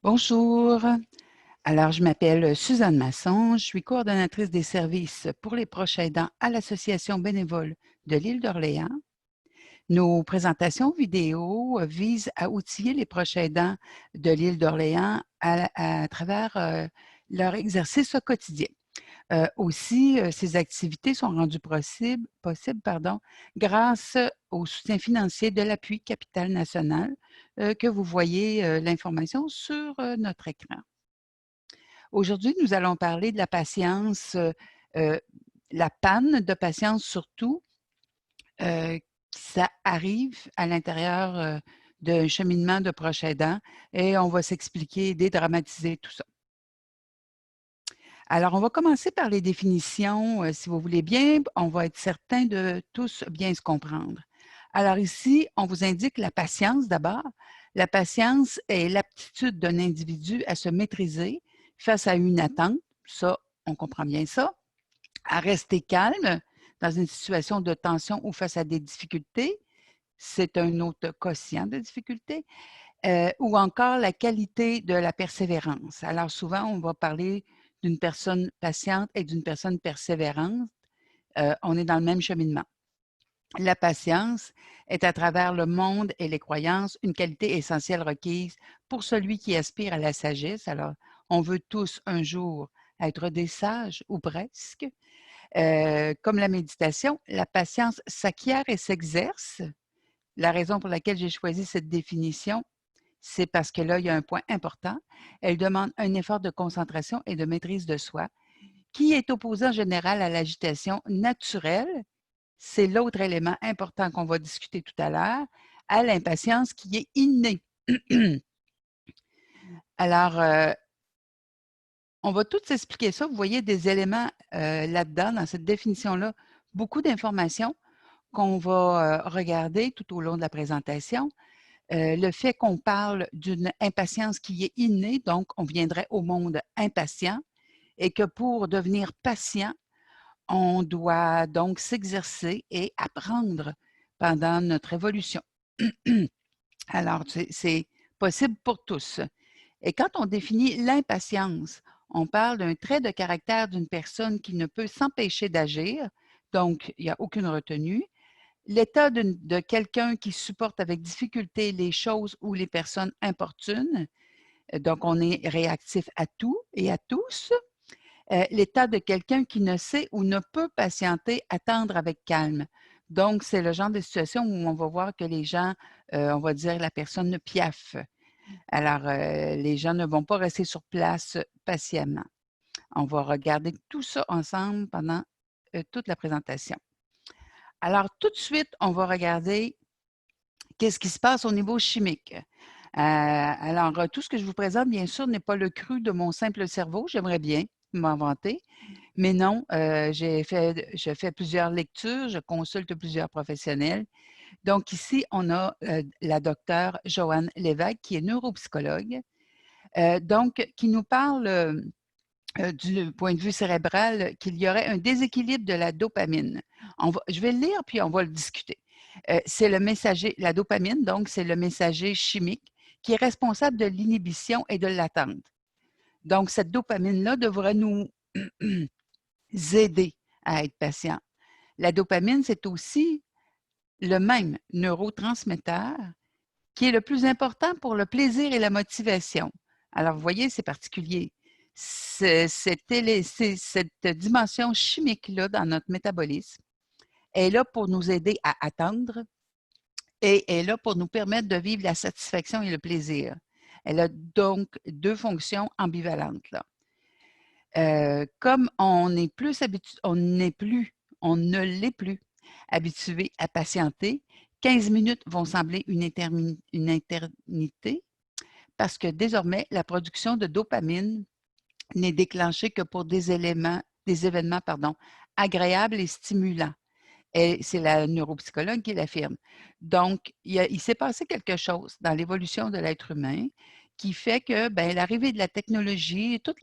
Bonjour. Alors, je m'appelle Suzanne Masson. Je suis coordonnatrice des services pour les proches aidants à l'Association bénévole de l'île d'Orléans. Nos présentations vidéo visent à outiller les proches aidants de l'île d'Orléans à travers leur exercice au quotidien. Aussi, ces activités sont rendues possibles grâce au soutien financier de l'appui Capital National, que vous voyez l'information sur notre écran. Aujourd'hui, nous allons parler de la patience, heu, la panne de patience surtout, heu, ça arrive à l'intérieur, d'un cheminement de proche aidant et on va s'expliquer, dédramatiser tout ça. Alors, on va commencer par les définitions, si vous voulez bien. On va être certain de tous bien se comprendre. Alors ici, on vous indique la patience d'abord. La patience est l'aptitude d'un individu à se maîtriser face à une attente, ça, on comprend bien ça, à rester calme dans une situation de tension ou face à des difficultés, c'est un autre quotient de difficulté, ou encore la qualité de la persévérance. Alors souvent, on va parler d'une personne patiente et d'une personne persévérante. On est dans le même cheminement. La patience est à travers le monde et les croyances une qualité essentielle requise pour celui qui aspire à la sagesse. Alors, on veut tous un jour être des sages ou presque. Comme la méditation, la patience s'acquiert et s'exerce. La raison pour laquelle j'ai choisi cette définition, c'est parce que là, il y a un point important. Elle demande un effort de concentration et de maîtrise de soi qui est opposé en général à l'agitation naturelle. C'est l'autre élément important qu'on va discuter tout à l'heure, à l'impatience qui est innée. Alors, on va tout expliquer ça. Vous voyez des éléments là-dedans, dans cette définition-là, beaucoup d'informations qu'on va regarder tout au long de la présentation. Le fait qu'on parle d'une impatience qui est innée, donc on viendrait au monde impatient, et que pour devenir patient, on doit donc s'exercer et apprendre pendant notre évolution. Alors, c'est possible pour tous. Et quand on définit l'impatience, on parle d'un trait de caractère d'une personne qui ne peut s'empêcher d'agir, donc il n'y a aucune retenue. L'état de quelqu'un qui supporte avec difficulté les choses ou les personnes importunes, donc on est réactif à tout et à tous. L'état de quelqu'un qui ne sait ou ne peut patienter, attendre avec calme. Donc, c'est le genre de situation où on va voir que les gens, on va dire la personne piaffe. Alors, les gens ne vont pas rester sur place patiemment. On va regarder tout ça ensemble pendant toute la présentation. Alors, tout de suite, on va regarder qu'est-ce qui se passe au niveau chimique. Alors, tout ce que je vous présente, bien sûr, n'est pas le cru de mon simple cerveau. J'aimerais bien m'en vanter, mais non, je fais plusieurs lectures, je consulte plusieurs professionnels. Donc ici, on a la docteure Joanne Lévesque, qui est neuropsychologue, donc qui nous parle du point de vue cérébral qu'il y aurait un déséquilibre de la dopamine. Je vais le lire, puis on va le discuter. C'est le messager, la dopamine, donc c'est le messager chimique qui est responsable de l'inhibition et de l'attente. Donc, cette dopamine-là devrait nous aider à être patient. La dopamine, c'est aussi le même neurotransmetteur qui est le plus important pour le plaisir et la motivation. Alors, vous voyez, c'est particulier. Cette dimension chimique-là dans notre métabolisme est là pour nous aider à attendre et est là pour nous permettre de vivre la satisfaction et le plaisir. Elle a donc deux fonctions ambivalentes, là. Comme on n'est plus habitué, on ne l'est plus habitué à patienter, 15 minutes vont sembler une éternité parce que désormais, la production de dopamine n'est déclenchée que pour des événements agréables et stimulants. Et c'est la neuropsychologue qui l'affirme. Donc, il s'est passé quelque chose dans l'évolution de l'être humain qui fait que ben, l'arrivée de la technologie, toute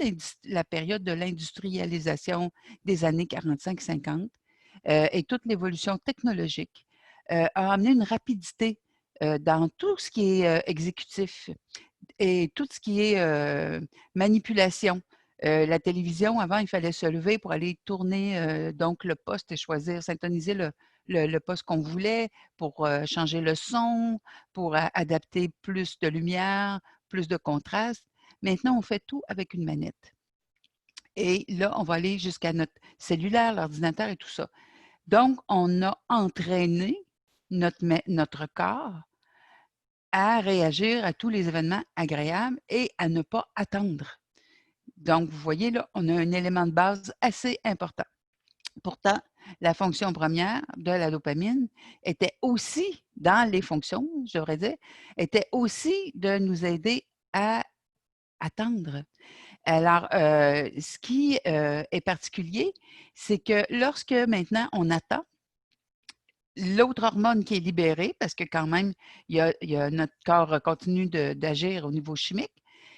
la période de l'industrialisation des années 45-50 et toute l'évolution technologique a amené une rapidité dans tout ce qui est exécutif. et tout ce qui est manipulation. La télévision, avant, il fallait se lever pour aller tourner donc le poste et choisir, syntoniser le poste qu'on voulait pour changer le son, pour adapter plus de lumière, plus de contraste. Maintenant, on fait tout avec une manette. Et là, on va aller jusqu'à notre cellulaire, l'ordinateur et tout ça. Donc, on a entraîné notre corps à réagir à tous les événements agréables et à ne pas attendre. Donc, vous voyez là, on a un élément de base assez important. Pourtant, la fonction première de la dopamine était aussi, dans les fonctions, je devrais dire, était aussi de nous aider à attendre. Alors, ce qui est particulier, c'est que lorsque maintenant on attend, l'autre hormone qui est libérée, parce que quand même, il y a notre corps continue d'agir au niveau chimique,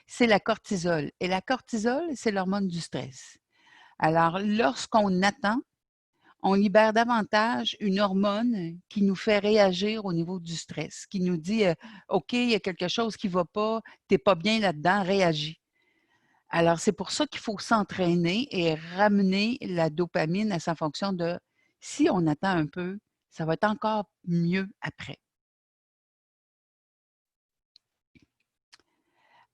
c'est la cortisol. Et la cortisol, c'est l'hormone du stress. Alors, lorsqu'on attend, on libère davantage une hormone qui nous fait réagir au niveau du stress, qui nous dit OK, il y a quelque chose qui ne va pas, tu n'es pas bien là-dedans, réagis. Alors, c'est pour ça qu'il faut s'entraîner et ramener la dopamine à sa fonction de si on attend un peu, ça va être encore mieux après.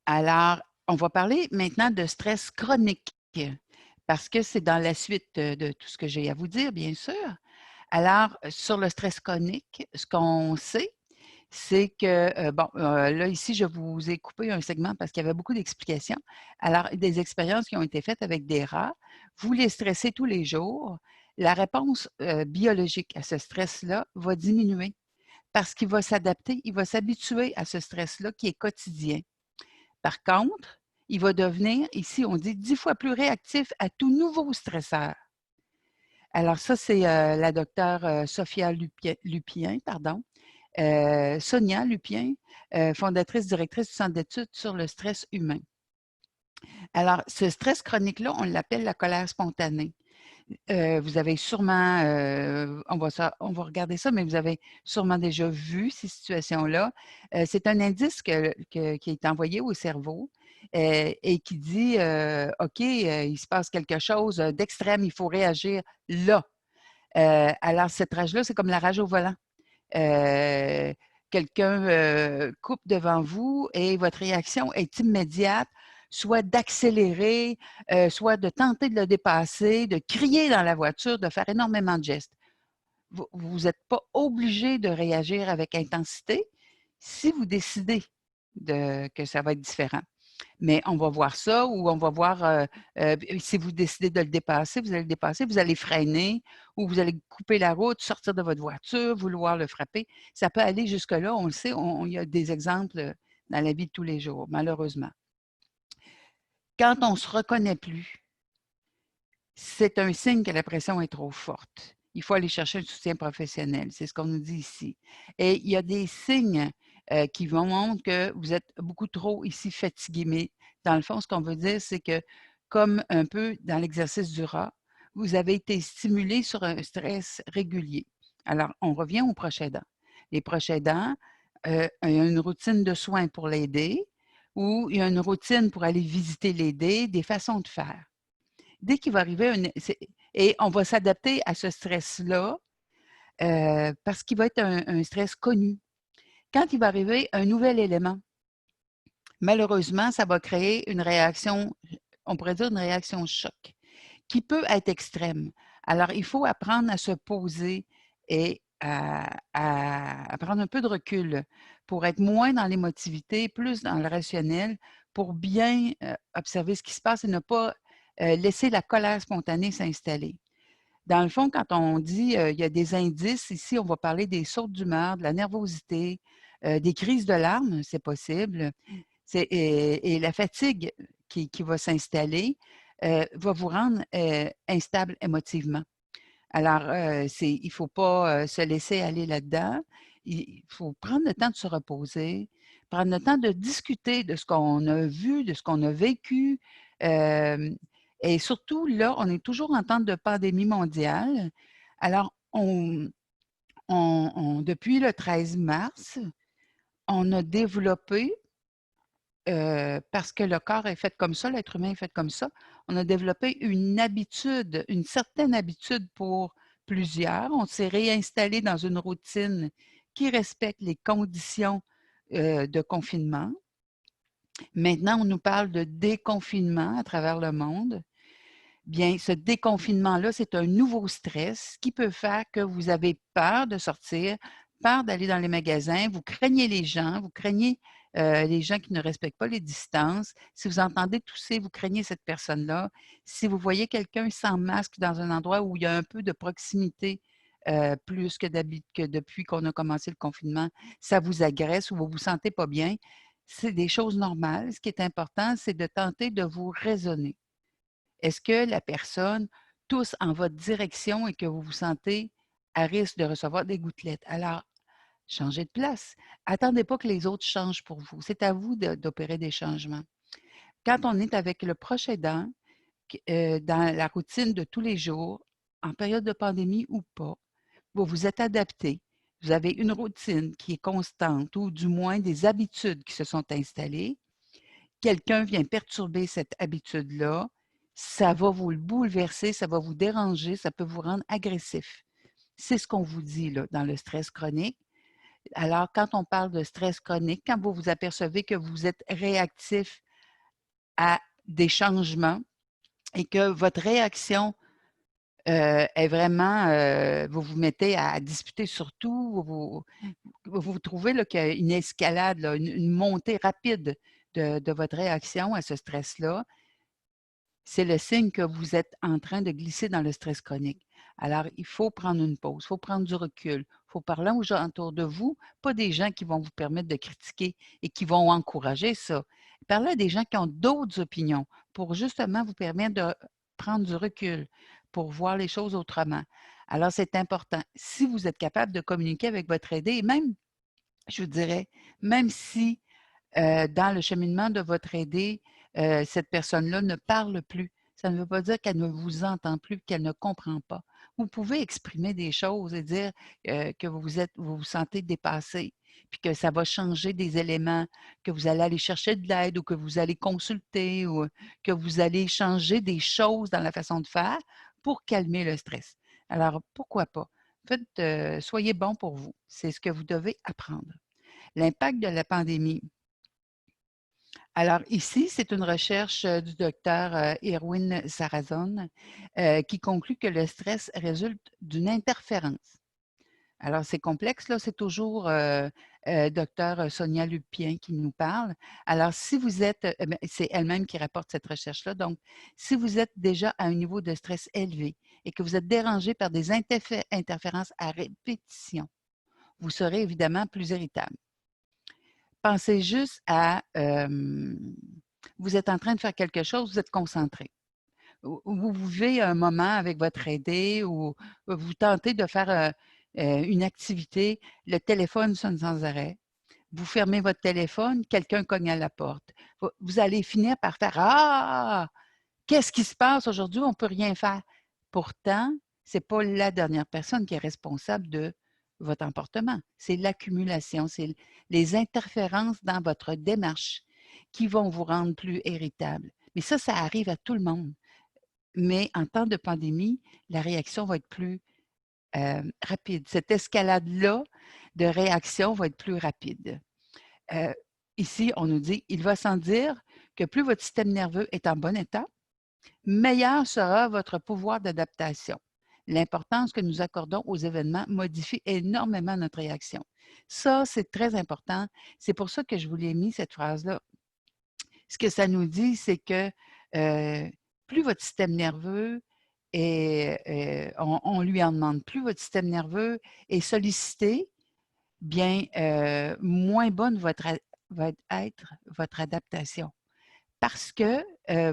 Alors, on va parler maintenant de stress chronique parce que c'est dans la suite de tout ce que j'ai à vous dire, bien sûr. Alors, sur le stress chronique, ce qu'on sait, c'est que, bon, là, ici, je vous ai coupé un segment parce qu'il y avait beaucoup d'explications. Alors, des expériences qui ont été faites avec des rats, vous les stressez tous les jours, la réponse biologique à ce stress-là va diminuer parce qu'il va s'adapter, il va s'habituer à ce stress-là qui est quotidien. Par contre, il va devenir, ici, on dit 10 fois plus réactif à tout nouveau stresseur. Alors ça, c'est la docteure Sophia Lupien, pardon. Sonia Lupien, fondatrice, directrice du Centre d'études sur le stress humain. Alors, ce stress chronique-là, on l'appelle la colère spontanée. Vous avez sûrement, on va regarder ça, mais vous avez sûrement déjà vu ces situations-là. C'est un indice qui est envoyé au cerveau et qui dit, OK, il se passe quelque chose d'extrême, il faut réagir là. Alors, cette rage-là, c'est comme la rage au volant. Euh, Quelqu'un coupe devant vous et votre réaction est immédiate, soit d'accélérer, soit de tenter de le dépasser, de crier dans la voiture, de faire énormément de gestes. Vous n'êtes pas obligé de réagir avec intensité si vous décidez que ça va être différent. Mais on va voir ça ou on va voir si vous décidez de le dépasser, vous allez le dépasser, vous allez freiner ou vous allez couper la route, sortir de votre voiture, vouloir le frapper. Ça peut aller jusque-là, on le sait, il y a des exemples dans la vie de tous les jours, malheureusement. Quand on ne se reconnaît plus, c'est un signe que la pression est trop forte. Il faut aller chercher un soutien professionnel, c'est ce qu'on nous dit ici. Et il y a des signes qui vont montrer que vous êtes beaucoup trop ici fatigué. Mais dans le fond, ce qu'on veut dire, c'est que comme un peu dans l'exercice du rat, vous avez été stimulé sur un stress régulier. Alors, on revient aux proches aidants. Les proches aidants, il y a une routine de soins pour l'aider ou il y a une routine pour aller visiter l'aider, des façons de faire. Dès qu'il va arriver et on va s'adapter à ce stress-là parce qu'il va être un stress connu. Quand il va arriver un nouvel élément, malheureusement, ça va créer une réaction, on pourrait dire une réaction choc, qui peut être extrême. Alors, il faut apprendre à se poser et à prendre un peu de recul pour être moins dans l'émotivité, plus dans le rationnel, pour bien observer ce qui se passe et ne pas laisser la colère spontanée s'installer. Dans le fond, quand on dit il y a des indices, ici, on va parler des sautes d'humeur, de la nervosité, des crises de larmes, c'est possible, et la fatigue qui va s'installer va vous rendre instable émotivement. Alors, il ne faut pas se laisser aller là-dedans. Il faut prendre le temps de se reposer, prendre le temps de discuter de ce qu'on a vu, de ce qu'on a vécu. Et surtout, là, on est toujours en temps de pandémie mondiale. Alors, depuis le 13 mars, on a développé parce que le corps est fait comme ça, l'être humain est fait comme ça, on a développé une habitude, une certaine habitude pour plusieurs. On s'est réinstallé dans une routine qui respecte les conditions, de confinement. Maintenant, on nous parle de déconfinement à travers le monde. Bien, ce déconfinement-là, c'est un nouveau stress qui peut faire que vous avez peur de sortir, peur d'aller dans les magasins, vous craignez les gens qui ne respectent pas les distances. Si vous entendez tousser, vous craignez cette personne-là. Si vous voyez quelqu'un sans masque dans un endroit où il y a un peu de proximité, plus que depuis qu'on a commencé le confinement, ça vous agresse ou vous vous sentez pas bien. C'est des choses normales. Ce qui est important, c'est de tenter de vous raisonner. Est-ce que la personne tousse en votre direction et que vous vous sentez à risque de recevoir des gouttelettes? Alors, changez de place. Attendez pas que les autres changent pour vous. C'est à vous d'opérer des changements. Quand on est avec le proche aidant, dans la routine de tous les jours, en période de pandémie ou pas, vous vous êtes adapté. Vous avez une routine qui est constante ou du moins des habitudes qui se sont installées. Quelqu'un vient perturber cette habitude-là, ça va vous le bouleverser, ça va vous déranger, ça peut vous rendre agressif. C'est ce qu'on vous dit là, dans le stress chronique. Alors, quand on parle de stress chronique, quand vous vous apercevez que vous êtes réactif à des changements et que votre réaction est vraiment, vous vous mettez à discuter sur tout, vous trouvez là, qu'il y a une escalade, là, une montée rapide de votre réaction à ce stress-là, c'est le signe que vous êtes en train de glisser dans le stress chronique. Alors, il faut prendre une pause, il faut prendre du recul, il faut parler aux gens autour de vous, pas des gens qui vont vous permettre de critiquer et qui vont encourager ça. Parlez à des gens qui ont d'autres opinions pour justement vous permettre de prendre du recul, pour voir les choses autrement. Alors, c'est important. Si vous êtes capable de communiquer avec votre aidé, et même, je vous dirais, même si dans le cheminement de votre aidé, cette personne-là ne parle plus. Ça ne veut pas dire qu'elle ne vous entend plus, qu'elle ne comprend pas. Vous pouvez exprimer des choses et dire que vous vous sentez dépassé, puis que ça va changer des éléments, que vous allez aller chercher de l'aide ou que vous allez consulter ou que vous allez changer des choses dans la façon de faire pour calmer le stress. Alors, pourquoi pas? Faites, soyez bon pour vous. C'est ce que vous devez apprendre. L'impact de la pandémie. Alors ici, c'est une recherche du docteur Irwin Sarazone qui conclut que le stress résulte d'une interférence. Alors c'est complexe, là, c'est toujours docteur Sonia Lupien qui nous parle. Alors si vous êtes, ben, c'est elle-même qui rapporte cette recherche-là, donc si vous êtes déjà à un niveau de stress élevé et que vous êtes dérangé par des interférences à répétition, vous serez évidemment plus irritable. Pensez juste à, vous êtes en train de faire quelque chose, vous êtes concentré. Vous vivez un moment avec votre aidé ou vous tentez de faire, une activité, le téléphone sonne sans arrêt. Vous fermez votre téléphone, quelqu'un cogne à la porte. Vous allez finir par faire: «Ah! Qu'est-ce qui se passe aujourd'hui? On ne peut rien faire». Pourtant, ce n'est pas la dernière personne qui est responsable de votre emportement. C'est l'accumulation, c'est les interférences dans votre démarche qui vont vous rendre plus irritable. Mais ça arrive à tout le monde. Mais en temps de pandémie, la réaction va être plus rapide. Cette escalade-là de réaction va être plus rapide. Heu, Ici, on nous dit: «Il va sans dire que plus votre système nerveux est en bon état, meilleur sera votre pouvoir d'adaptation. L'importance que nous accordons aux événements modifie énormément notre réaction». Ça, c'est très important. C'est pour ça que je vous l'ai mis cette phrase-là. Ce que ça nous dit, c'est que, heu, plus votre système nerveux est, on lui en demande, plus votre système nerveux est sollicité, bien, moins bonne va être votre adaptation. Parce que,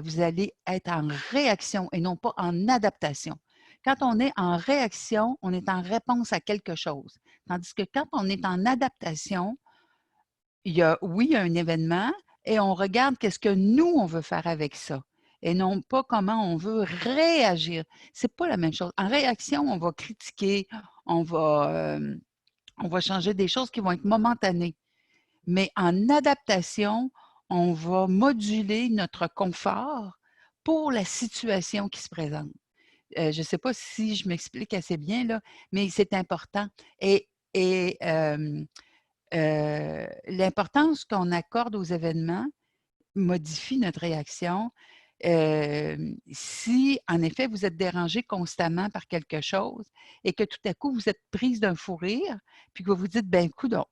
vous allez être en réaction et non pas en adaptation. Quand on est en réaction, on est en réponse à quelque chose. Tandis que quand on est en adaptation, il y a oui, un événement et on regarde qu'est-ce que nous, on veut faire avec ça et non pas comment on veut réagir. C'est pas la même chose. En réaction, on va critiquer, on va, on va changer des choses qui vont être momentanées. Mais en adaptation, on va moduler notre confort pour la situation qui se présente. Je ne sais pas si je m'explique assez bien là, mais c'est important et l'importance qu'on accorde aux événements modifie notre réaction. Si, en effet, vous êtes dérangé constamment par quelque chose et que tout à coup, vous êtes prise d'un fou rire, puis que vous vous dites: «Ben, coudonc,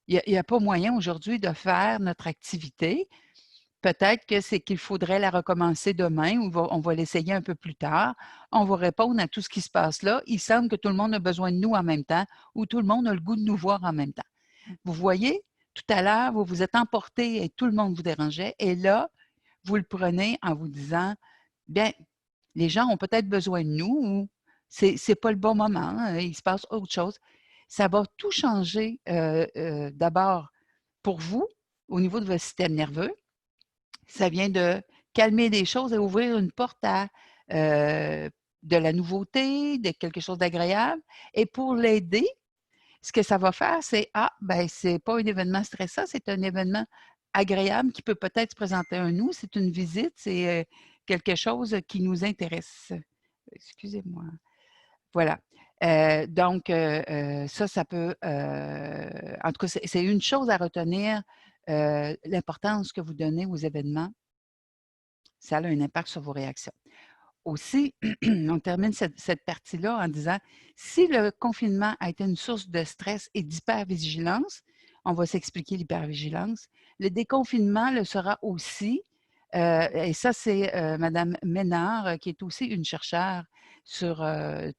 il y a pas moyen aujourd'hui de faire notre activité. Peut-être que c'est qu'il faudrait la recommencer demain ou on va l'essayer un peu plus tard. On va répondre à tout ce qui se passe là. Il semble que tout le monde a besoin de nous en même temps ou tout le monde a le goût de nous voir en même temps». Vous voyez, tout à l'heure, vous vous êtes emporté et tout le monde vous dérangeait et là, vous le prenez en vous disant: «Bien, les gens ont peut-être besoin de nous ou c'est pas le bon moment, hein, il se passe autre chose». Ça va tout changer, d'abord pour vous, au niveau de votre système nerveux. Ça vient de calmer les choses et ouvrir une porte à, de la nouveauté, de quelque chose d'agréable et pour l'aider, ce que ça va faire, c'est: «Ah, ben, c'est pas un événement stressant, c'est un événement agréable qui peut peut-être se présenter à nous. C'est une visite, c'est, quelque chose qui nous intéresse». Excusez-moi. Voilà. Donc ça, ça peut, en tout cas, c'est une chose à retenir, l'importance que vous donnez aux événements, ça a un impact sur vos réactions. Aussi, on termine cette partie-là en disant, si le confinement a été une source de stress et d'hypervigilance, on va s'expliquer l'hypervigilance. Le déconfinement le sera aussi, et ça, c'est Madame Ménard, qui est aussi une chercheure sur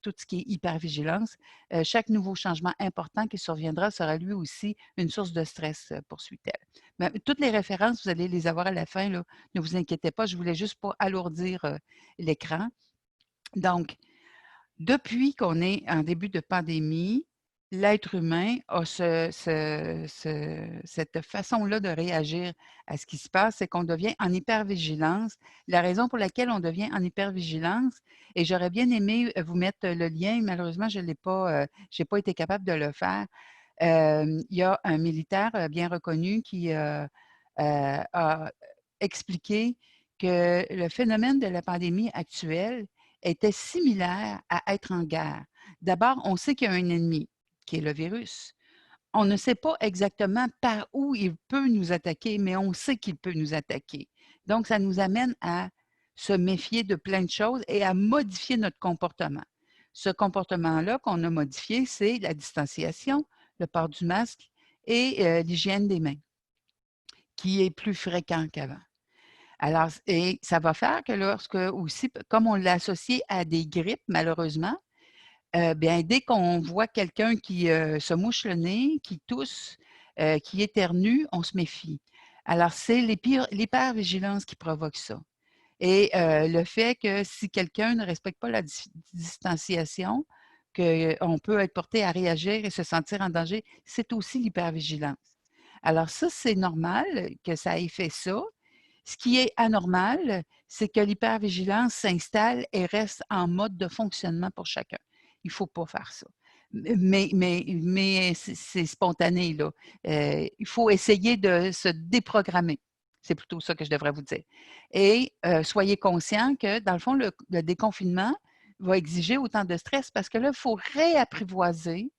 tout ce qui est hypervigilance. Chaque nouveau changement important qui surviendra sera lui aussi une source de stress, poursuit-elle. Mais toutes les références, vous allez les avoir à la fin, là, ne vous inquiétez pas, je voulais juste pas alourdir l'écran. Donc, depuis qu'on est en début de pandémie, l'être humain a cette façon-là de réagir à ce qui se passe, c'est qu'on devient en hypervigilance. La raison pour laquelle on devient en hypervigilance, et j'aurais bien aimé vous mettre le lien, malheureusement, je l'ai pas, j'ai pas été capable de le faire. Il y a un militaire bien reconnu qui a expliqué que le phénomène de la pandémie actuelle était similaire à être en guerre. D'abord, on sait qu'il y a un ennemi, qui est le virus. On ne sait pas exactement par où il peut nous attaquer, mais on sait qu'il peut nous attaquer. Donc, ça nous amène à se méfier de plein de choses et à modifier notre comportement. Ce comportement-là qu'on a modifié, c'est la distanciation, le port du masque et l'hygiène des mains, qui est plus fréquent qu'avant. Alors, et ça va faire que lorsque aussi, comme on l'a associé à des grippes, malheureusement, bien, dès qu'on voit quelqu'un qui se mouche le nez, qui tousse, qui éternue, on se méfie. Alors, c'est l'hypervigilance qui provoque ça. Et le fait que si quelqu'un ne respecte pas la distanciation, qu'on peut être porté à réagir et se sentir en danger, c'est aussi l'hypervigilance. Alors ça, c'est normal que ça ait fait ça. Ce qui est anormal, c'est que l'hypervigilance s'installe et reste en mode de fonctionnement pour chacun. Il ne faut pas faire ça. Mais c'est spontané, là. Il faut essayer de se déprogrammer. C'est plutôt ça que je devrais vous dire. Et soyez conscients que, dans le fond, le déconfinement va exiger autant de stress parce que là, il faut réapprivoiser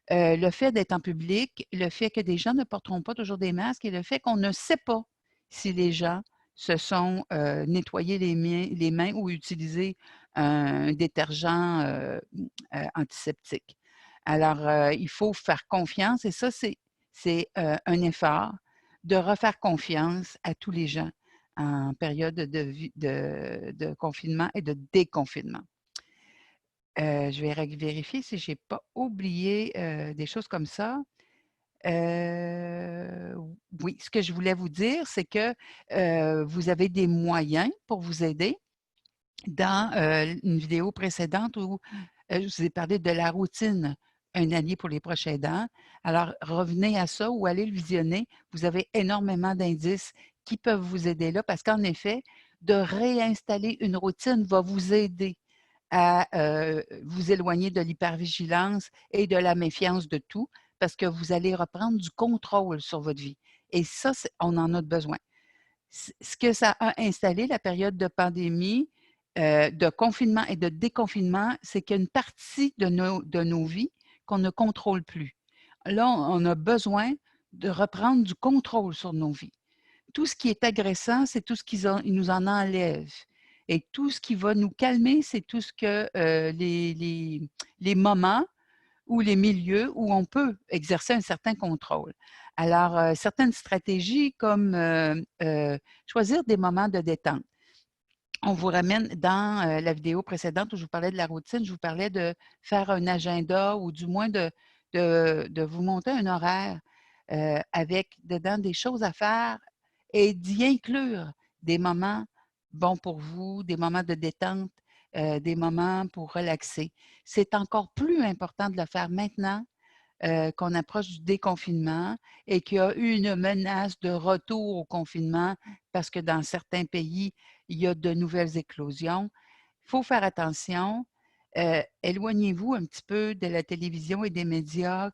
le fait d'être en public, le fait que des gens ne porteront pas toujours des masques et le fait qu'on ne sait pas si les gens se sont nettoyés les mains ou utilisé un détergent antiseptique. Alors, il faut faire confiance et ça, c'est un effort de refaire confiance à tous les gens en période de confinement et de déconfinement. Je vais vérifier si j'ai pas oublié, des choses comme ça. Heu, oui, ce que je voulais vous dire, c'est que, vous avez des moyens pour vous aider. Dans, une vidéo précédente où, je vous ai parlé de la routine, un allié pour les proches aidants. Alors revenez à ça ou allez le visionner. Vous avez énormément d'indices qui peuvent vous aider là parce qu'en effet, de réinstaller une routine va vous aider à, vous éloigner de l'hypervigilance et de la méfiance de tout, parce que vous allez reprendre du contrôle sur votre vie et ça, on en a besoin. Ce que ça a installé, la période de pandémie, de confinement et de déconfinement, c'est qu'il y a une partie de nos vies qu'on ne contrôle plus. Là, on a besoin de reprendre du contrôle sur nos vies. Tout ce qui est agressant, c'est tout ce qu'ils nous en enlèvent. Et tout ce qui va nous calmer, c'est tout ce que les moments ou les milieux où on peut exercer un certain contrôle. Alors, certaines stratégies comme choisir des moments de détente. On vous ramène dans la vidéo précédente où je vous parlais de la routine, je vous parlais de faire un agenda ou du moins de vous monter un horaire avec dedans des choses à faire et d'y inclure des moments bons pour vous, des moments de détente, des moments pour relaxer. C'est encore plus important de le faire maintenant qu'on approche du déconfinement et qu'il y a eu une menace de retour au confinement parce que dans certains pays, il y a de nouvelles éclosions. Il faut faire attention. Éloignez-vous un petit peu de la télévision et des médias.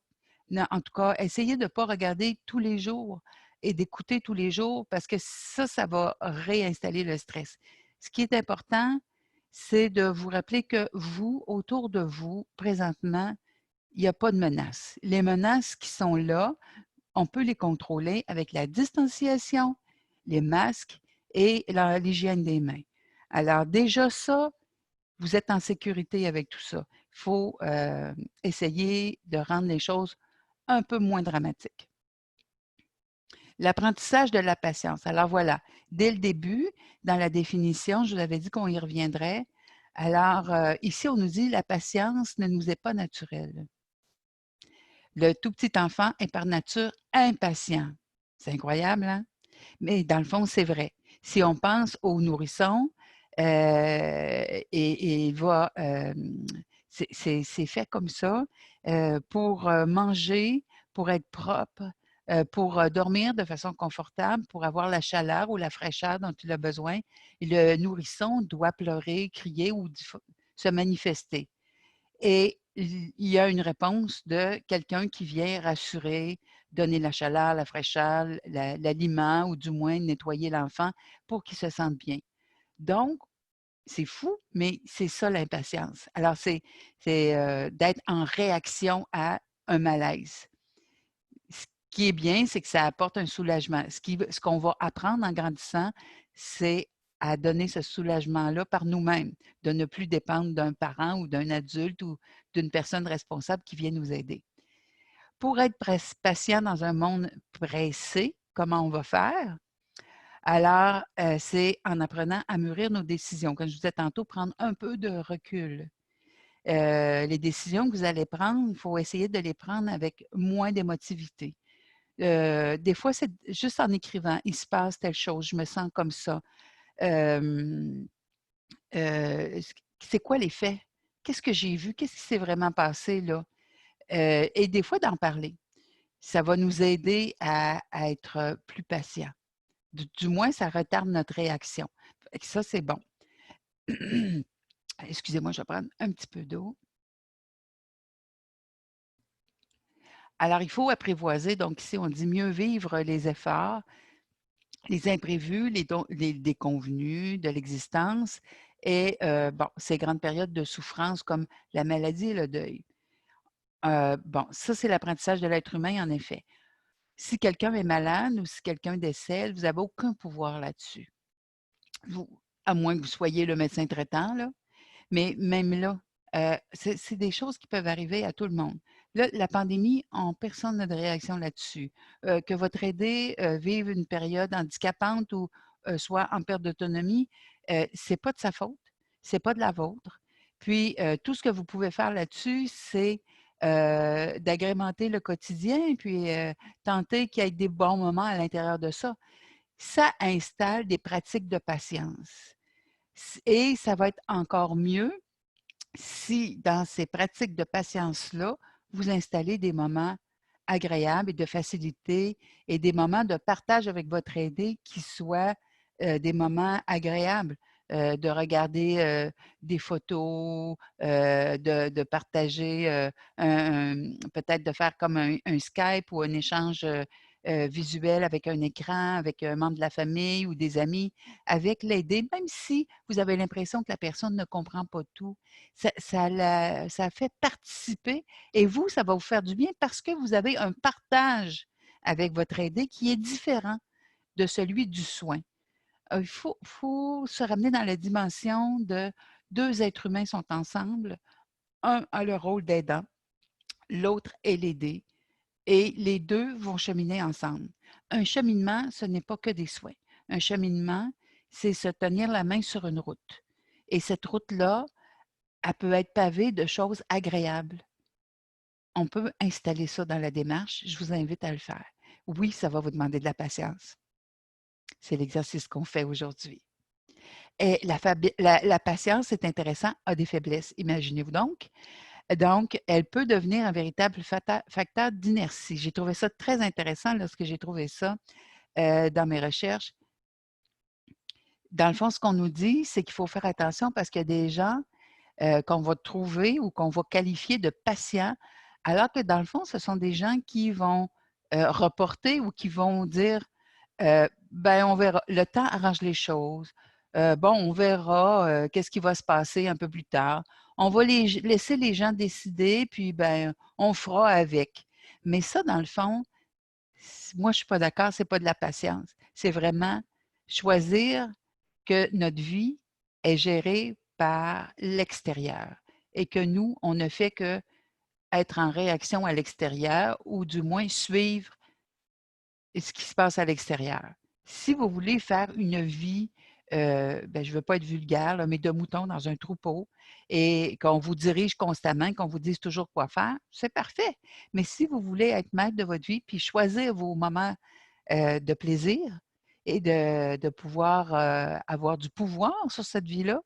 Non, en tout cas, essayez de ne pas regarder tous les jours et d'écouter tous les jours parce que ça va réinstaller le stress. Ce qui est important, c'est de vous rappeler que vous, autour de vous, présentement, il n'y a pas de menaces. Les menaces qui sont là, on peut les contrôler avec la distanciation, les masques et l'hygiène des mains. Alors déjà ça, vous êtes en sécurité avec tout ça. Il faut essayer de rendre les choses un peu moins dramatiques. L'apprentissage de la patience. Alors voilà, dès le début, dans la définition, je vous avais dit qu'on y reviendrait. Alors ici, on nous dit la patience ne nous est pas naturelle. Le tout petit enfant est par nature impatient. C'est incroyable, hein? Mais dans le fond, c'est vrai. Si on pense au nourrisson, et il va, c'est fait comme ça, pour, manger, pour être propre, pour, dormir de façon confortable, pour avoir la chaleur ou la fraîcheur dont il a besoin. Le nourrisson doit pleurer, crier ou se manifester. Et il y a une réponse de quelqu'un qui vient rassurer, donner la chaleur, la fraîcheur, l'aliment ou du moins nettoyer l'enfant pour qu'il se sente bien. Donc, c'est fou, mais c'est ça l'impatience. Alors, c'est d'être en réaction à un malaise. Ce qui est bien, c'est que ça apporte un soulagement. Ce qu'on va apprendre en grandissant, c'est à donner ce soulagement-là par nous-mêmes, de ne plus dépendre d'un parent ou d'un adulte ou d'une personne responsable qui vient nous aider. Pour être patient dans un monde pressé, comment on va faire? Alors, c'est en apprenant à mûrir nos décisions. Comme je vous disais tantôt, prendre un peu de recul. Les décisions que vous allez prendre, il faut essayer de les prendre avec moins d'émotivité. Des fois, c'est juste en écrivant: «Il se passe telle chose, je me sens comme ça». Hem, c'est quoi les faits? Qu'est-ce que j'ai vu? Qu'est-ce qui s'est vraiment passé là? Et des fois, d'en parler. Ça va nous aider à être plus patients. Du moins, ça retarde notre réaction. Fait que ça, c'est bon. Excusez-moi, je vais prendre un petit peu d'eau. Alors, il faut apprivoiser, donc ici, on dit mieux vivre les efforts, les imprévus, les déconvenus de l'existence et bon, ces grandes périodes de souffrance comme la maladie et le deuil. Bon, ça, c'est l'apprentissage de l'être humain, en effet. Si quelqu'un est malade ou si quelqu'un décède, vous n'avez aucun pouvoir là-dessus. Vous À moins que vous soyez le médecin traitant, là, mais même là, c'est des choses qui peuvent arriver à tout le monde. Là, la pandémie, personne n'a de réaction là-dessus. Que votre aidé, vive une période handicapante ou, soit en perte d'autonomie, c'est pas de sa faute, c'est pas de la vôtre. Puis, tout ce que vous pouvez faire là-dessus, c'est, d'agrémenter le quotidien, puis, tenter qu'il y ait des bons moments à l'intérieur de ça. Ça installe des pratiques de patience et ça va être encore mieux si dans ces pratiques de patience-là, vous installez des moments agréables et de facilité et des moments de partage avec votre aidé qui soient des moments agréables, de regarder des photos, de partager, peut-être de faire comme un Skype ou un échange visuel avec un écran, avec un membre de la famille ou des amis, avec l'aider, même si vous avez l'impression que la personne ne comprend pas tout. Ça fait participer et vous, ça va vous faire du bien parce que vous avez un partage avec votre aidé qui est différent de celui du soin. Il faut se ramener dans la dimension de 2 êtres humains sont ensemble, un a le rôle d'aidant, l'autre est l'aidé et les 2 vont cheminer ensemble. Un cheminement, ce n'est pas que des soins. Un cheminement, c'est se tenir la main sur une route et cette route-là, elle peut être pavée de choses agréables. On peut installer ça dans la démarche, je vous invite à le faire. Oui, ça va vous demander de la patience. C'est l'exercice qu'on fait aujourd'hui. Et la patience, c'est intéressant, a des faiblesses, imaginez-vous donc. Donc, elle peut devenir un véritable facteur d'inertie. J'ai trouvé ça très intéressant lorsque j'ai trouvé ça dans mes recherches. Dans le fond, ce qu'on nous dit, c'est qu'il faut faire attention parce qu'il y a des gens qu'on va trouver ou qu'on va qualifier de patients, alors que dans le fond, ce sont des gens qui vont reporter ou qui vont dire ben, on verra. Le temps arrange les choses. Bon, on verra qu'est-ce qui va se passer un peu plus tard. On va laisser les gens décider, puis ben, on fera avec. Mais ça, dans le fond, moi, je ne suis pas d'accord, ce n'est pas de la patience. C'est vraiment choisir que notre vie est gérée par l'extérieur et que nous, on ne fait que être en réaction à l'extérieur ou du moins suivre ce qui se passe à l'extérieur. Si vous voulez faire une vie, ben, je ne veux pas être vulgaire, là, mais de moutons dans un troupeau et qu'on vous dirige constamment, qu'on vous dise toujours quoi faire, c'est parfait. Mais si vous voulez être maître de votre vie puis choisir vos moments de plaisir et de pouvoir avoir du pouvoir sur cette vie-là,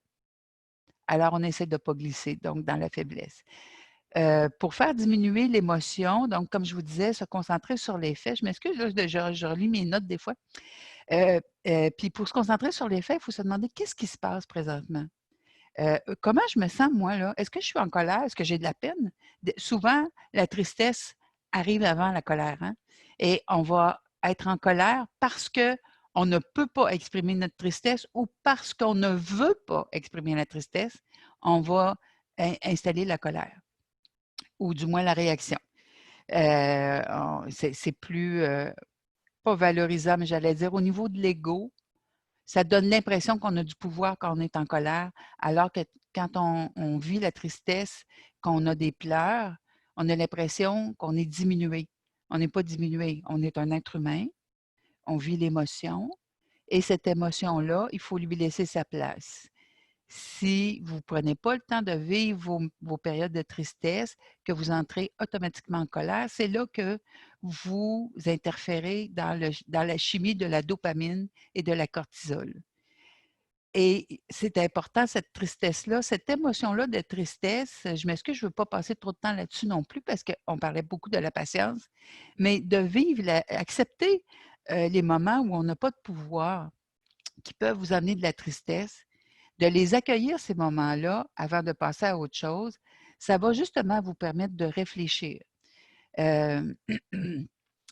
alors on essaie de ne pas glisser, donc dans la faiblesse. Pour faire diminuer l'émotion, donc comme je vous disais, se concentrer sur les faits. Je m'excuse, là, je relis mes notes des fois. Puis pour se concentrer sur les faits, il faut se demander qu'est-ce qui se passe présentement? Comment je me sens moi là? Est-ce que je suis en colère? Est-ce que j'ai de la peine? Souvent, la tristesse arrive avant la colère, hein? Et on va être en colère parce qu'on ne peut pas exprimer notre tristesse ou parce qu'on ne veut pas exprimer la tristesse, on va installer la colère ou du moins la réaction. C'est plus, pas valorisant, mais j'allais dire au niveau de l'ego, ça donne l'impression qu'on a du pouvoir quand on est en colère, alors que quand on vit la tristesse, qu'on a des pleurs, on a l'impression qu'on est diminué. On n'est pas diminué, on est un être humain, on vit l'émotion et cette émotion-là, il faut lui laisser sa place. Si vous ne prenez pas le temps de vivre vos périodes de tristesse, que vous entrez automatiquement en colère, c'est là que vous interférez dans la chimie de la dopamine et de la cortisol. Et c'est important, cette tristesse-là, cette émotion-là de tristesse, je m'excuse, je ne veux pas passer trop de temps là-dessus non plus parce qu'on parlait beaucoup de la patience, mais de vivre, accepter les moments où on n'a pas de pouvoir, qui peuvent vous amener de la tristesse, de les accueillir, ces moments-là, avant de passer à autre chose, ça va justement vous permettre de réfléchir. Euh,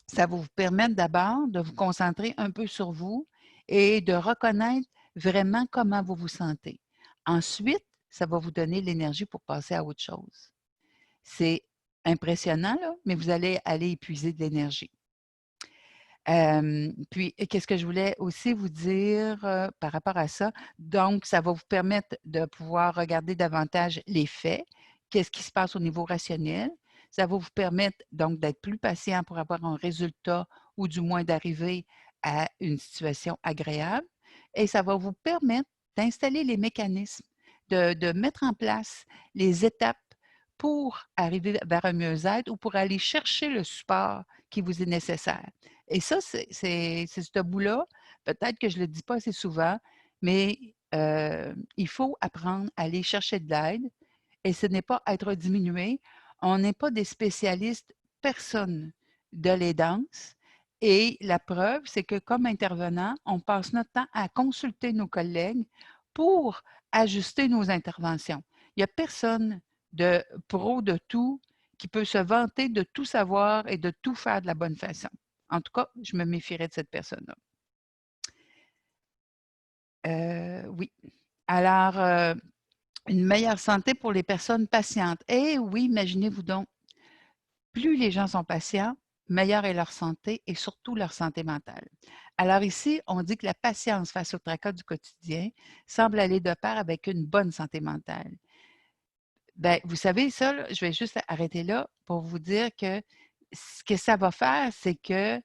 ça va vous permettre d'abord de vous concentrer un peu sur vous et de reconnaître vraiment comment vous vous sentez. Ensuite, ça va vous donner l'énergie pour passer à autre chose. C'est impressionnant, là, mais vous allez aller épuiser de l'énergie. Puis, qu'est-ce que je voulais aussi vous dire par rapport à ça? Donc, ça va vous permettre de pouvoir regarder davantage les faits, qu'est-ce qui se passe au niveau rationnel. Ça va vous permettre donc d'être plus patient pour avoir un résultat ou du moins d'arriver à une situation agréable. Et ça va vous permettre d'installer les mécanismes, de mettre en place les étapes pour arriver vers un mieux-être ou pour aller chercher le support qui vous est nécessaire. Et ça, c'est ce bout-là, peut-être que je ne le dis pas assez souvent, mais il faut apprendre à aller chercher de l'aide et ce n'est pas être diminué. On n'est pas des spécialistes, personne de l'aidance. Et la preuve, c'est que comme intervenant, on passe notre temps à consulter nos collègues pour ajuster nos interventions. Il n'y a personne de pro de tout qui peut se vanter de tout savoir et de tout faire de la bonne façon. En tout cas, je me méfierais de cette personne-là. Oui. Alors, une meilleure santé pour les personnes patientes. Eh oui, imaginez-vous donc, plus les gens sont patients, meilleure est leur santé et surtout leur santé mentale. Alors ici, on dit que la patience face au tracas du quotidien semble aller de pair avec une bonne santé mentale. Bien, vous savez, ça, là, je vais juste arrêter là pour vous dire que ce que ça va faire, c'est que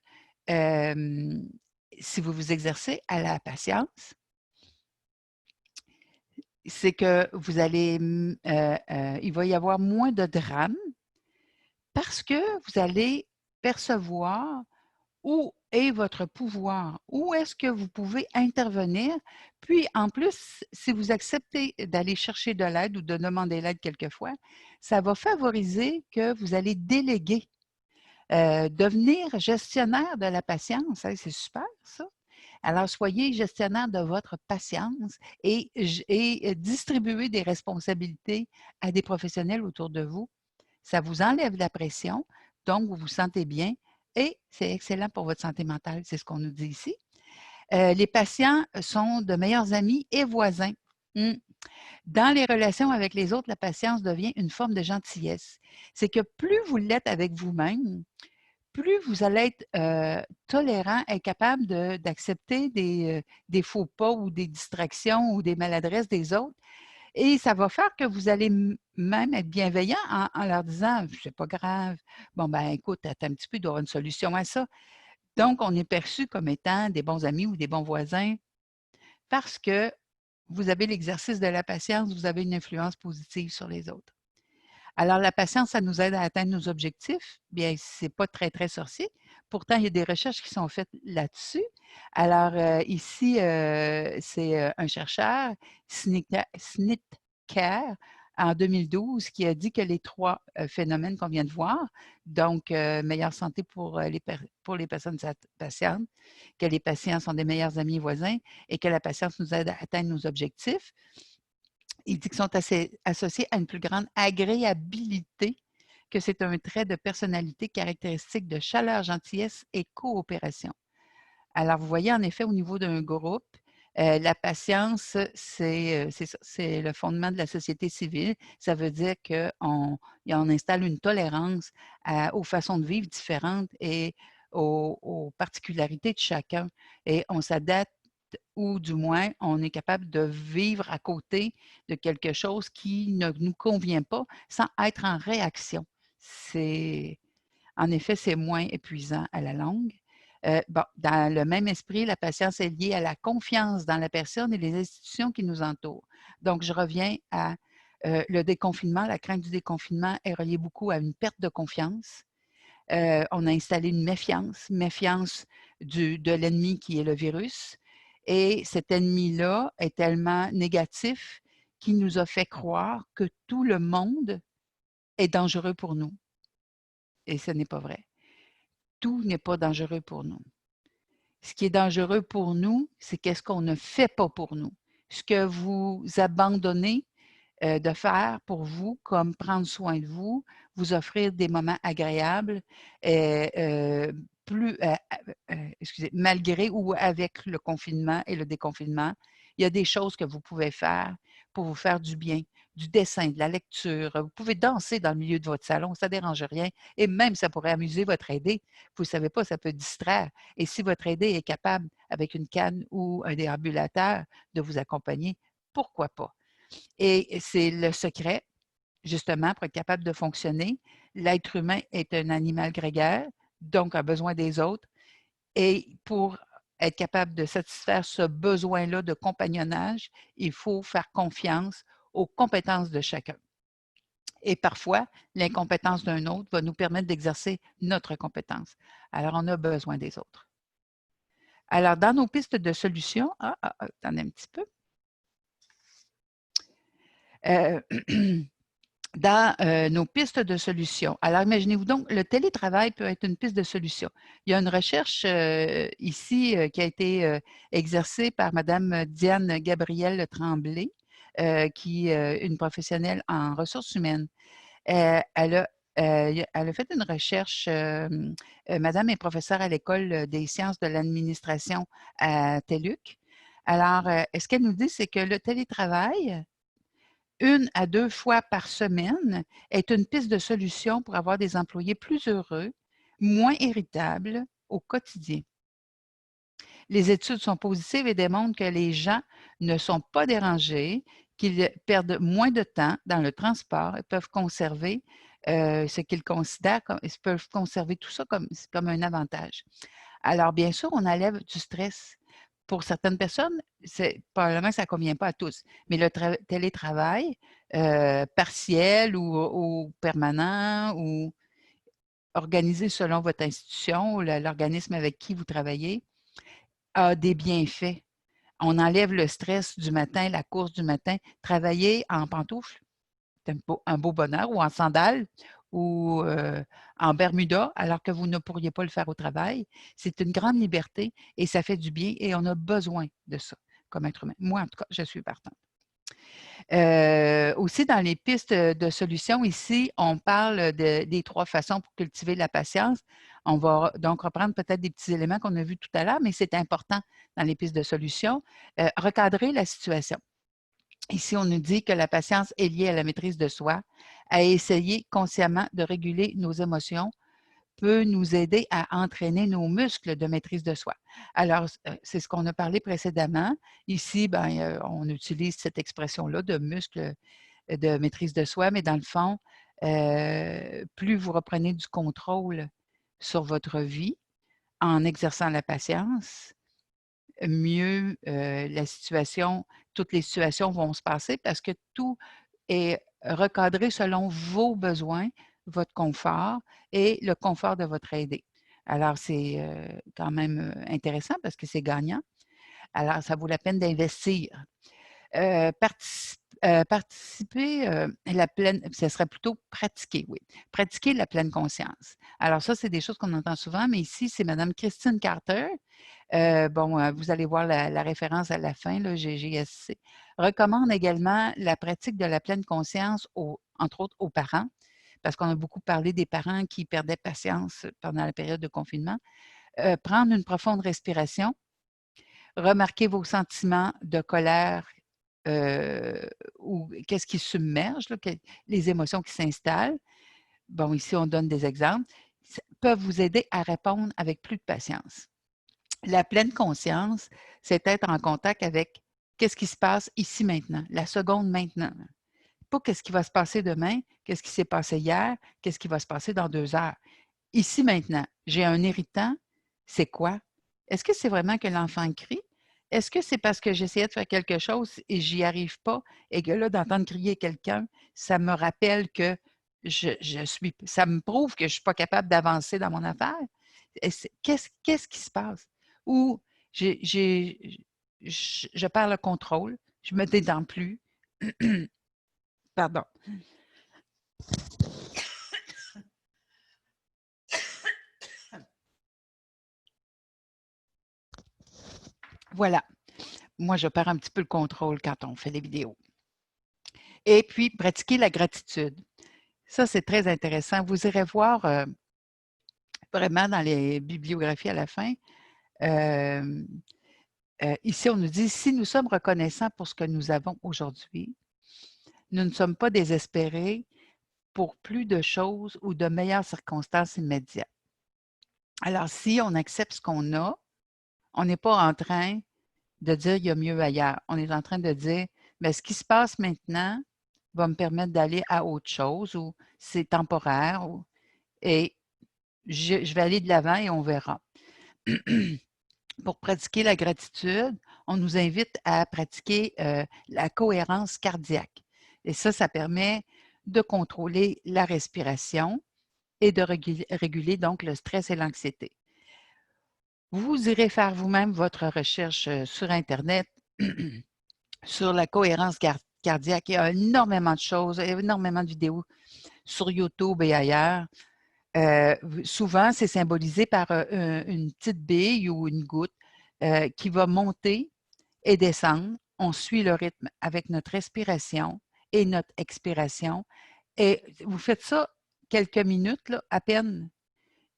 hem, si vous vous exercez à la patience, c'est que vous allez, il va y avoir moins de drames parce que vous allez percevoir où est votre pouvoir, où est-ce que vous pouvez intervenir. Puis, en plus, si vous acceptez d'aller chercher de l'aide ou de demander l'aide quelquefois, ça va favoriser que vous allez déléguer, devenir gestionnaire de la patience. Hey, c'est super ça. Alors, soyez gestionnaire de votre patience et distribuez des responsabilités à des professionnels autour de vous. Ça vous enlève la pression, donc vous vous sentez bien et c'est excellent pour votre santé mentale, c'est ce qu'on nous dit ici. Les patients sont de meilleurs amis et voisins. Mmh. Dans les relations avec les autres, la patience devient une forme de gentillesse. C'est que plus vous l'êtes avec vous-même, plus vous allez être, tolérant et capable d'accepter des faux pas ou des distractions ou des maladresses des autres et ça va faire que vous allez même être bienveillant en leur disant: «C'est pas grave. Bon, ben, écoute, attends un petit peu, il doit y avoir une solution à ça». Donc on est perçus comme étant des bons amis ou des bons voisins parce que vous avez l'exercice de la patience, vous avez une influence positive sur les autres. Alors, la patience, ça nous aide à atteindre nos objectifs. Bien, c'est pas très, très sorcier. Pourtant, il y a des recherches qui sont faites là-dessus. Alors, ici, c'est un chercheur, Snitker, en 2012, qui a dit que les trois phénomènes qu'on vient de voir, donc meilleure santé pour les personnes patientes, que les patients sont des meilleurs amis et voisins et que la patience nous aide à atteindre nos objectifs, il dit qu'ils sont associés à une plus grande agréabilité, que c'est un trait de personnalité caractéristique de chaleur, gentillesse et coopération. Alors, vous voyez, en effet, au niveau d'un groupe, la patience, c'est ça, c'est le fondement de la société civile. Ça veut dire qu'on installe une tolérance aux façons de vivre différentes et aux particularités de chacun. Et on s'adapte ou du moins, on est capable de vivre à côté de quelque chose qui ne nous convient pas sans être en réaction. C'est en effet, c'est moins épuisant à la longue. Bon, dans le même esprit, la patience est liée à la confiance dans la personne et les institutions qui nous entourent. Donc, je reviens à le déconfinement. La crainte du déconfinement est reliée beaucoup à une perte de confiance. On a installé une méfiance de l'ennemi qui est le virus. Et cet ennemi-là est tellement négatif qu'il nous a fait croire que tout le monde est dangereux pour nous. Et ce n'est pas vrai. Tout n'est pas dangereux pour nous. Ce qui est dangereux pour nous, c'est qu'est-ce qu'on ne fait pas pour nous. Ce que vous abandonnez de faire pour vous, comme prendre soin de vous, vous offrir des moments agréables, plus, excusez, malgré ou avec le confinement et le déconfinement. Il y a des choses que vous pouvez faire pour vous faire du bien, du dessin, de la lecture. Vous pouvez danser dans le milieu de votre salon, ça ne dérange rien. Et même, ça pourrait amuser votre aidé. Vous ne savez pas, ça peut distraire. Et si votre aidé est capable, avec une canne ou un déambulateur, de vous accompagner, pourquoi pas? Et c'est le secret, justement, pour être capable de fonctionner. L'être humain est un animal grégaire, donc a besoin des autres. Et pour être capable de satisfaire ce besoin-là de compagnonnage, il faut faire confiance aux compétences de chacun. Et parfois, l'incompétence d'un autre va nous permettre d'exercer notre compétence. Alors, on a besoin des autres. Alors, dans nos pistes de solutions, attendez un petit peu. Dans nos pistes de solutions. Alors, imaginez-vous donc, le télétravail peut être une piste de solution. Il y a une recherche ici qui a été exercée par Mme Diane Gabrielle Tremblay, qui est une professionnelle en ressources humaines. Elle a Elle a fait une recherche, madame est professeure à l'École des sciences de l'administration à TELUC. Alors, ce qu'elle nous dit, c'est que le télétravail, 1 à 2 fois par semaine, est une piste de solution pour avoir des employés plus heureux, moins irritables au quotidien. Les études sont positives et démontrent que les gens ne sont pas dérangés, qu'ils perdent moins de temps dans le transport et peuvent conserver ce qu'ils considèrent comme, ils peuvent conserver tout ça comme un avantage. Alors, bien sûr, on enlève du stress. Pour certaines personnes, probablement que ça ne convient pas à tous, mais le télétravail partiel ou permanent ou organisé selon votre institution ou l'organisme avec qui vous travaillez a des bienfaits. On enlève le stress du matin, la course du matin. Travailler en pantoufles, c'est un beau bonheur, ou en sandales, ou en Bermuda, alors que vous ne pourriez pas le faire au travail. C'est une grande liberté et ça fait du bien et on a besoin de ça comme être humain. Moi, en tout cas, je suis partante. Aussi, dans les pistes de solutions, ici, on parle des 3 façons pour cultiver la patience. On va donc reprendre peut-être des petits éléments qu'on a vus tout à l'heure, mais c'est important dans les pistes de solutions. Recadrer la situation. Ici, on nous dit que la patience est liée à la maîtrise de soi, à essayer consciemment de réguler nos émotions peut nous aider à entraîner nos muscles de maîtrise de soi. Alors, c'est ce qu'on a parlé précédemment. Ici, ben, on utilise cette expression-là de muscle de maîtrise de soi, mais dans le fond, plus vous reprenez du contrôle sur votre vie en exerçant la patience, mieux toutes les situations vont se passer parce que tout est recadré selon vos besoins, votre confort et le confort de votre aidé. Alors, c'est quand même intéressant parce que c'est gagnant. Alors, ça vaut la peine d'investir. Participer, la pleine, ce serait plutôt pratiquer, oui. Pratiquer la pleine conscience. Alors ça, c'est des choses qu'on entend souvent, mais ici, c'est Mme Christine Carter. Vous allez voir la référence à la fin, là, GGSC. Recommande également la pratique de la pleine conscience, entre autres aux parents, parce qu'on a beaucoup parlé des parents qui perdaient patience pendant la période de confinement. Prendre une profonde respiration, remarquer vos sentiments de colère ou qu'est-ce qui submerge, là, les émotions qui s'installent. Bon, ici, on donne des exemples, peuvent vous aider à répondre avec plus de patience. La pleine conscience, c'est être en contact avec qu'est-ce qui se passe ici maintenant, la seconde maintenant. Pas qu'est-ce qui va se passer demain, qu'est-ce qui s'est passé hier, qu'est-ce qui va se passer dans 2 heures. Ici maintenant, j'ai un irritant, c'est quoi? Est-ce que c'est vraiment que l'enfant crie? Est-ce que c'est parce que j'essayais de faire quelque chose et j'y arrive pas et que là, d'entendre crier quelqu'un, ça me rappelle que ça me prouve que je ne suis pas capable d'avancer dans mon affaire? Qu'est-ce qui se passe? Ou je perds le contrôle, je me détends plus. Pardon. Voilà. Moi, je perds un petit peu le contrôle quand on fait des vidéos. Et puis, pratiquer la gratitude. Ça, c'est très intéressant. Vous irez voir vraiment dans les bibliographies à la fin. Ici, on nous dit, si nous sommes reconnaissants pour ce que nous avons aujourd'hui, nous ne sommes pas désespérés pour plus de choses ou de meilleures circonstances immédiates. Alors, si on accepte ce qu'on a, on n'est pas en train de dire il y a mieux ailleurs. On est en train de dire, mais ce qui se passe maintenant va me permettre d'aller à autre chose ou c'est temporaire et je vais aller de l'avant et on verra. Pour pratiquer la gratitude, on nous invite à pratiquer la cohérence cardiaque. Et ça permet de contrôler la respiration et de réguler donc le stress et l'anxiété. Vous irez faire vous-même votre recherche sur Internet sur la cohérence cardiaque. Il y a énormément de choses, énormément de vidéos sur YouTube et ailleurs. Souvent, c'est symbolisé par une petite bille ou une goutte qui va monter et descendre. On suit le rythme avec notre respiration et notre expiration. Et vous faites ça quelques minutes, là, à peine.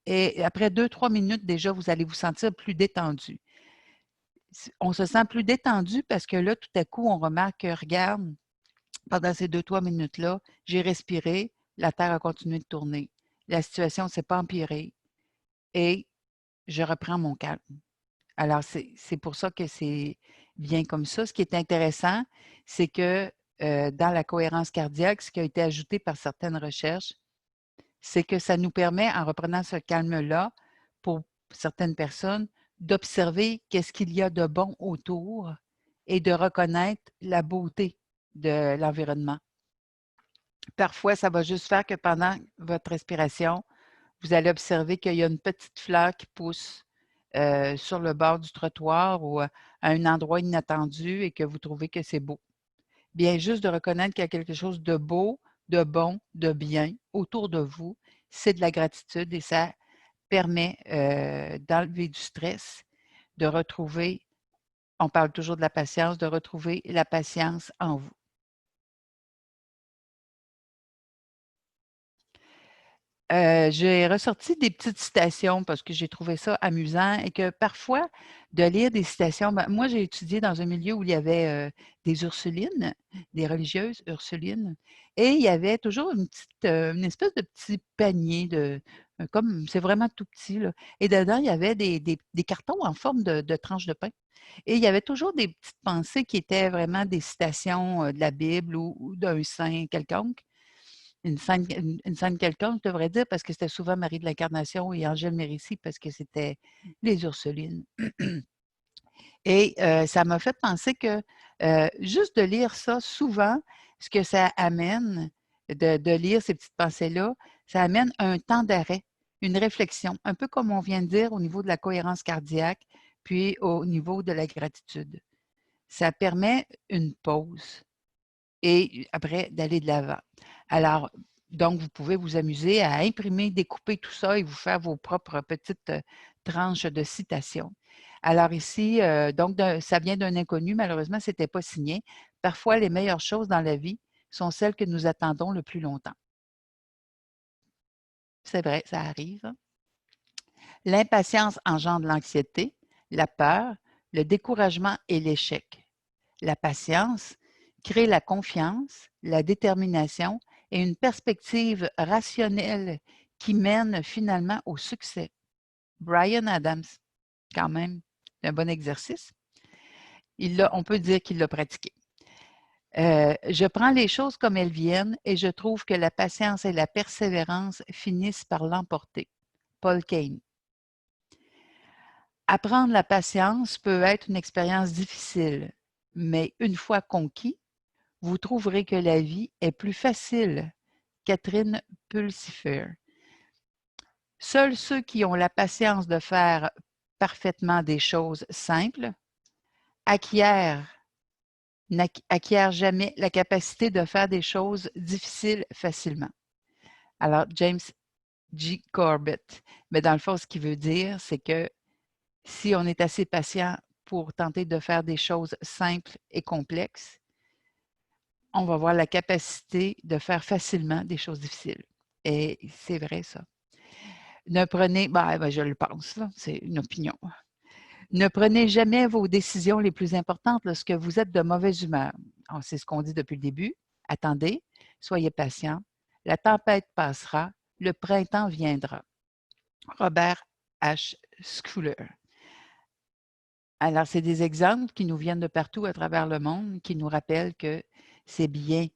Et après 2-3 minutes, déjà, vous allez vous sentir plus détendu. On se sent plus détendu parce que là, tout à coup, on remarque que, regarde, pendant ces 2-3 minutes-là, j'ai respiré, la Terre a continué de tourner. La situation ne s'est pas empirée et je reprends mon calme. Alors, c'est pour ça que c'est bien comme ça. Ce qui est intéressant, c'est que dans la cohérence cardiaque, ce qui a été ajouté par certaines recherches, c'est que ça nous permet, en reprenant ce calme-là, pour certaines personnes, d'observer qu'est-ce qu'il y a de bon autour et de reconnaître la beauté de l'environnement. Parfois, ça va juste faire que pendant votre respiration, vous allez observer qu'il y a une petite fleur qui pousse sur le bord du trottoir ou à un endroit inattendu et que vous trouvez que c'est beau. Bien, juste de reconnaître qu'il y a quelque chose de beau, de bon, de bien autour de vous, c'est de la gratitude et ça permet d'enlever du stress, de retrouver, on parle toujours de la patience, de retrouver la patience en vous. J'ai ressorti des petites citations parce que j'ai trouvé ça amusant et que parfois, de lire des citations, moi, j'ai étudié dans un milieu où il y avait des Ursulines, des religieuses Ursulines, et il y avait toujours une espèce de petit panier comme c'est vraiment tout petit, là, et dedans, il y avait des cartons en forme de tranches de pain. Et il y avait toujours des petites pensées qui étaient vraiment des citations de la Bible ou d'un saint quelconque. Une scène quelconque, je devrais dire, parce que c'était souvent Marie de l'Incarnation et Angèle Mérici, parce que c'était les Ursulines. Et ça m'a fait penser que juste de lire ça, souvent, ce que ça amène, de lire ces petites pensées-là, ça amène un temps d'arrêt, une réflexion, un peu comme on vient de dire au niveau de la cohérence cardiaque, puis au niveau de la gratitude. Ça permet une pause et après d'aller de l'avant. Alors, donc, vous pouvez vous amuser à imprimer, découper tout ça et vous faire vos propres petites tranches de citations. Alors ici, donc, ça vient d'un inconnu, malheureusement, ce n'était pas signé. Parfois, les meilleures choses dans la vie sont celles que nous attendons le plus longtemps. C'est vrai, ça arrive. Hein. L'impatience engendre l'anxiété, la peur, le découragement et l'échec. La patience crée la confiance, la détermination et une perspective rationnelle qui mène finalement au succès. Brian Adams, quand même, un bon exercice. On peut dire qu'il l'a pratiqué. Je prends les choses comme elles viennent et je trouve que la patience et la persévérance finissent par l'emporter. Paul Kane. Apprendre la patience peut être une expérience difficile, mais une fois conquis, vous trouverez que la vie est plus facile. Catherine Pulsifer. Seuls ceux qui ont la patience de faire parfaitement des choses simples acquièrent jamais la capacité de faire des choses difficiles facilement. Alors, James G. Corbett. Mais dans le fond, ce qu'il veut dire, c'est que si on est assez patient pour tenter de faire des choses simples et complexes, on va avoir la capacité de faire facilement des choses difficiles. Et c'est vrai, ça. Ne prenez, je le pense, là, c'est une opinion. Ne prenez jamais vos décisions les plus importantes lorsque vous êtes de mauvaise humeur. C'est ce qu'on dit depuis le début. Attendez, soyez patient. La tempête passera, le printemps viendra. Robert H. Schuller. Alors, c'est des exemples qui nous viennent de partout à travers le monde, qui nous rappellent que c'est bien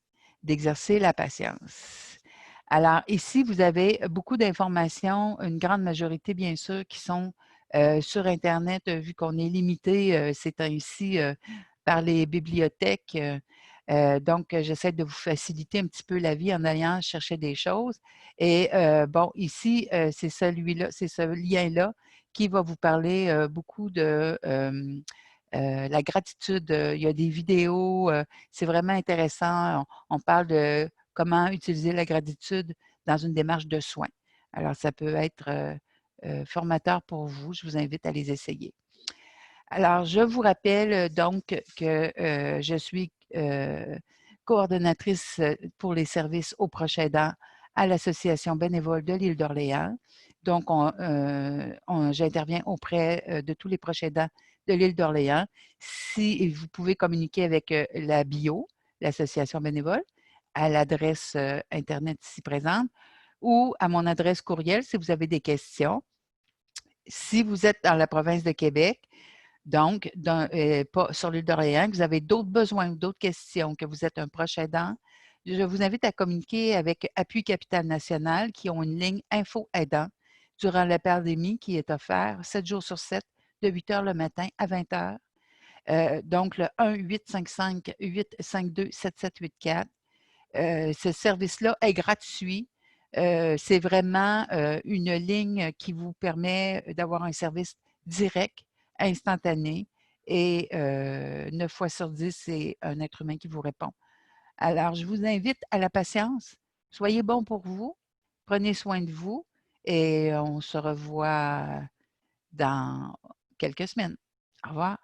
d'exercer la patience. Alors, ici, vous avez beaucoup d'informations, une grande majorité, bien sûr, qui sont sur Internet, vu qu'on est limité ces temps-ci par les bibliothèques. Donc, j'essaie de vous faciliter un petit peu la vie en allant chercher des choses. Et bon, ici, c'est celui-là, c'est ce lien-là qui va vous parler beaucoup de la gratitude. Il y a des vidéos, c'est vraiment intéressant. On parle de comment utiliser la gratitude dans une démarche de soins. Alors, ça peut être formateur pour vous. Je vous invite à les essayer. Alors, je vous rappelle donc que je suis coordonnatrice pour les services aux proches aidants à l'Association bénévole de l'île d'Orléans. Donc, j'interviens auprès de tous les proches aidants de l'île d'Orléans. Si vous pouvez communiquer avec la BIO, l'Association bénévole, à l'adresse Internet ici présente, ou à mon adresse courriel si vous avez des questions. Si vous êtes dans la province de Québec, donc pas sur l'île d'Orléans, que vous avez d'autres besoins ou d'autres questions, que vous êtes un proche aidant, je vous invite à communiquer avec Appui Capital National qui ont une ligne Info Aidant durant la pandémie qui est offerte 7 jours sur 7, de 8 heures le matin à 20 heures. Donc, le 1-855-852-7784. Ce service-là est gratuit. C'est vraiment une ligne qui vous permet d'avoir un service direct, instantané et 9 fois sur 10, c'est un être humain qui vous répond. Alors, je vous invite à la patience. Soyez bons pour vous. Prenez soin de vous et on se revoit dans quelques semaines. Au revoir.